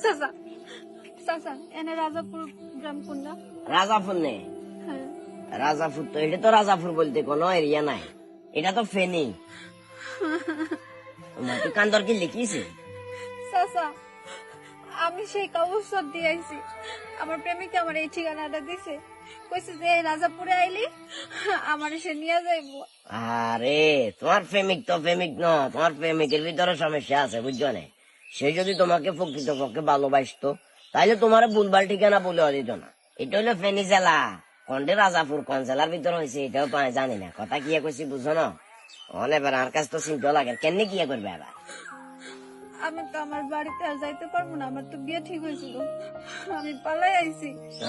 চাচা চাচা এনে রাজাপুর গ্রাম কোনটা? রাজাপুর নেই, হ্যাঁ রাজাপুর তো এটা তো রাজাপুর বলতে কোনো এরিয়া নাই, এটা তো ফেনী। তোমার তো কান্দর কি লিখিয়েছে? চাচা আমি সেই কবর দিয়ে আইছি, আমার প্রেমিকা আমার এই ঠিকানাটা দিছে, কইছে যে এই রাজাপুরে আইলি আমার সে নিয়ে যাইবো। আরে তোমার প্রেমিক তো প্রেমিক ন, তোমার প্রেমিকের ভিতরে সমস্যা আছে বুঝছো না। সে যদি তোমাকে প্রকৃতপক্ষে ভালোবাসতো তাইলে তোমার ভুলভাল ঠিকানা বলে দিত না। এটা হলো ফেনী জেলা, কন্ডে রাজাপুর কোন জেলার ভিতরে হয়েছে এটাও তো আমি জানি না। কথা কি কইছি বুঝছো না? এবার আর কাছে তো চিন্তা লাগে, কেন কি করবে এবার? আমি তো আমার বাড়িতে আর যাইতে পারবো না, আমার তো বিয়ে ঠিক হয়েছিল, আমি পালাই আইছি।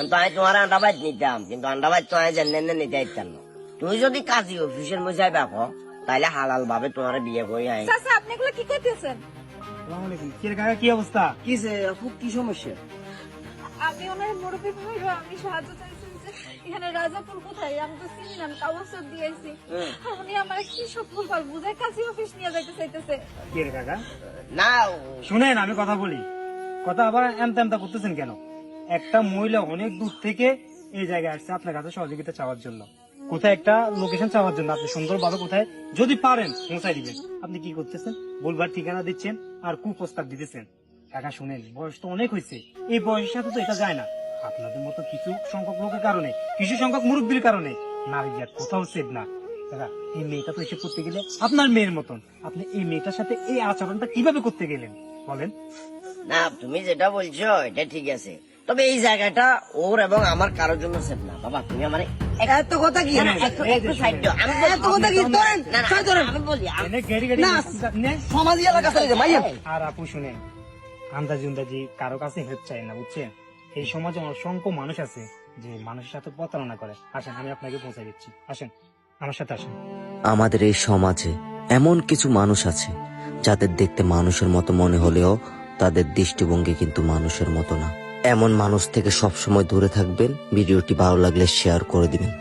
তো আমি তোমার আন্ডাবাদ নিতাম, কিন্তু আন্ডাবাদ তো আমি জেনে নিতে পারতাম না। তুমি যদি কাজী অফিসের মজায় দেখো তাইলে হালাল ভাবে তোমার বিয়ে করে আই। চাচা আপনি এগুলো কি করতেছেন? কি অবস্থা? কিসে খুব কি সমস্যা? আমি ওনার মুরব্বী ভাইরা, আমি সাহায্য চাইছি যে এখানে রাজাপুর কোথায়, আমি তো চিনি না, আমি কাগজ দিয়েছি। উনি আমার কি সব ভুলভাল বুঝাই কাজী অফিস নিয়ে যাইতে চাইতেছে। কি রে কাকা? না শুনেন আমি কথা বলি, কথা আবার এমতা এমতা করতেছেন কেন? একটা মহিলা অনেক দূর থেকে এই জায়গায় আসছে আপনার কাছে সহযোগিতা চাওয়ার জন্য, কোথায় একটা লোকেশন চাওয়ার জন্য। আপনি সুন্দরভাবে কোথায় যদি পারেন পৌঁছাই দিবেন। আপনি কি করতেছেন? ভুলভাল ঠিকানা দিচ্ছেন আর কুপ্রস্তাব দিতেছেন। কাকা শুনেন, বয়স তো অনেক হয়েছে, এই বয়সের সাথে তো এটা যায় না। আপনাদের মতো কিছু সংখ্যক লোকের কারণে, কিছু সংখ্যক মুরব্বীর কারণে নারী জাত কোথাও সেভ না। দাদা এই মেয়েটা তো এসে করতে গেলে আপনার মেয়ের মতন, আপনি এই মেয়েটার সাথে এই আচরণটা কিভাবে করতে গেলেন বলেন? না তুমি যেটা বলছো এটা ঠিক আছে, তবে এই জায়গাটা ওর এবং আমার কারোর জন্য সেফ না। বাবা তুমি আমার এত কথা কি একটু সাইড দাও। আমি এত কথা কি ধরেন না ধরেন, আমি বলি সমাজী এলাকা চলে যায় মাইয়া। আর আপু শুনেন, আন্দাজি উন্দাজি কারো কাছে হেল্প চাই না বুঝছেন। এই সমাজে অসংখ্য মানুষ আছে যে মানুষের সাথে প্রতারণা করে। আসেন আমি আপনাকে পৌঁছে দিচ্ছি, আসেন আমার সাথে আসেন। আমাদের এই সমাজে এমন কিছু মানুষ আছে যাদের দেখতে মানুষের মতো মনে হলেও তাদের দৃষ্টিভঙ্গি কিন্তু মানুষের মতো না। এমন মানুষ থেকে সবসময় দূরে থাকবেন। ভিডিওটি ভালো লাগলে শেয়ার করে দিবেন।